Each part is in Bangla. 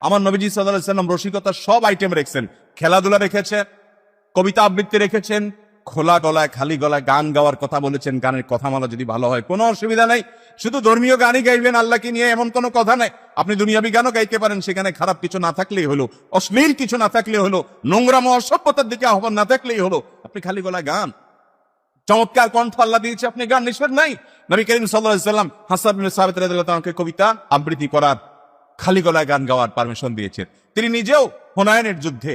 আমার নবীজি সাল্লাল্লাহু আলাইহি ওয়াসাল্লাম রসিকতার সব আইটেম রেখেছেন। খেলাধুলা রেখেছেন, কবিতা আবৃত্তি রেখেছেন, খোলা গলায় খালি গলায় গান গাওয়ার কথা বলেছেন। গানের কথামালা যদি ভালো হয় কোনো অসুবিধা নেই, শুধু ধর্মীয় গানই গাইবেন আল্লাহকে নিয়ে এমন কোনো কথা নেই। আপনি দুনিয়াবি গানও গাইতে পারেন, সেখানে খারাপ কিছু না থাকলেই হলো, অশ্লীল কিছু না থাকলে হলো, নোংরাম অসভ্যতার দিকে আহ্বান না থাকলেই হলো। আপনি খালি গলায় গান, চমৎকার কণ্ঠ আল্লাহ দিয়েছে, আপনি গান নিষেধ নাই। নবী করিম সাল্লাল্লাহু আলাইহি ওয়াসাল্লাম হাসান বিন সাবিত রাদিয়াল্লাহু তাআলাকে কবিতা আবৃত্তি করার, খালি গলায় গান গাওয়ার পারমিশন দিয়েছেন। তিনি নিজেও হুনায়নের যুদ্ধে,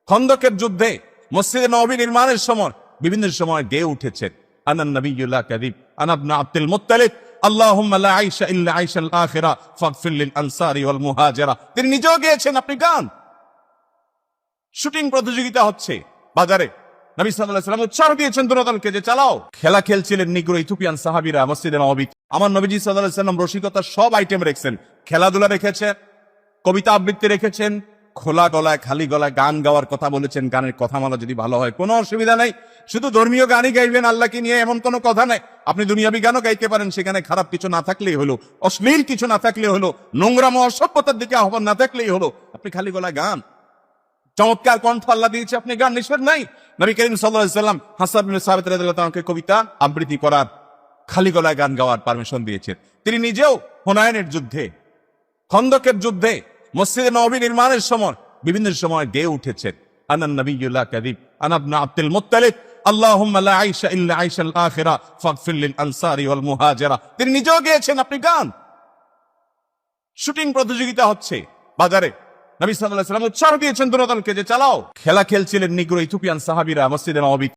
খন্দকের যুদ্ধে, মসজিদে নববী নির্মাণের সময় বিভিন্ন সময় গেয়ে উঠেছেন, আনান নবিয়্যুল লা কাযিব আনা ইবনে আব্দুল মুত্তালিব আল্লাহুম্মা লা আইশা ইল্লা আইশাল আখিরা ফাগফির লিল আনসারি ওয়াল মুহাজিরা। তিনি নিজেও গেয়েছেন। আপনি গান। শুটিং প্রতিযোগিতা হচ্ছে বাজারে, নবী সাল্লাল্লাহু আলাইহি ওয়াসাল্লাম উৎসাহ দিয়েছেন দুরদলকে যে চালাও। খেলা খেলছিলেন নিগ্রো ইথিওপিয়ান সাহাবীরা মসজিদে নববী। আমার নবীজি সাল্লাল্লাহু আলাইহি ওয়াসাল্লাম রসিকতার সব আইটেম রেখেছেন। খেলাধুলা রেখেছেন, কবিতা আবৃত্তি রেখেছেন, খোলা গলায় খালি গলায় গান গাওয়ার কথা বলেছেন। গানের কথামালা যদি ভালো হয় কোনো অসুবিধা নেই, শুধু ধর্মীয় গানই গাইবেন আল্লাহকে নিয়ে এমন কোনো কথা নেই। আপনি দুনিয়াবি গানও গাইতে পারেন, সেখানে খারাপ কিছু না থাকলেই হলো, অশ্লীল কিছু না থাকলে হলো, নোংরাম অসভ্যতার দিকে আহ্বান না থাকলেই হলো। আপনি খালি গলায় গান, চমৎকার কণ্ঠ আল্লাহ দিয়েছে, আপনি গান নিষেধ নাই। নবী করিম সাল্লাল্লাহু আলাইহি ওয়াসাল্লাম হাসান বিন সাবিত রাদিয়াল্লাহু তাআলাকে কবিতা আবৃত্তি করার, খালি গলায় গান গাওয়ার পারমিশন দিয়েছেন। তিনি নিজেও হুনায়নের যুদ্ধে, খন্দকের যুদ্ধে, মসজিদে নববী নির্মাণের সময় বিভিন্ন সময় গেয়ে উঠেছেন, আনান নবিয়্যুল লা কাযিব আনা ইবনে আব্দুল মুত্তালিব আল্লাহুম্মা লা আইশা ইল্লা আইশাল আখিরা ফাগফির লিল আনসারি ওয়াল মুহাজিরা। তিনি নিজেও গেয়েছেন। আপনি গান। শুটিং প্রতিযোগিতা হচ্ছে বাজারে, নবী সাল্লাল্লাহু আলাইহি ওয়াসাল্লাম উৎসাহ দিয়েছেন দুরদলকে যে চালাও। খেলা খেলছিলেন নিগ্রো ইথিওপিয়ান সাহাবীরা মসজিদে নববী।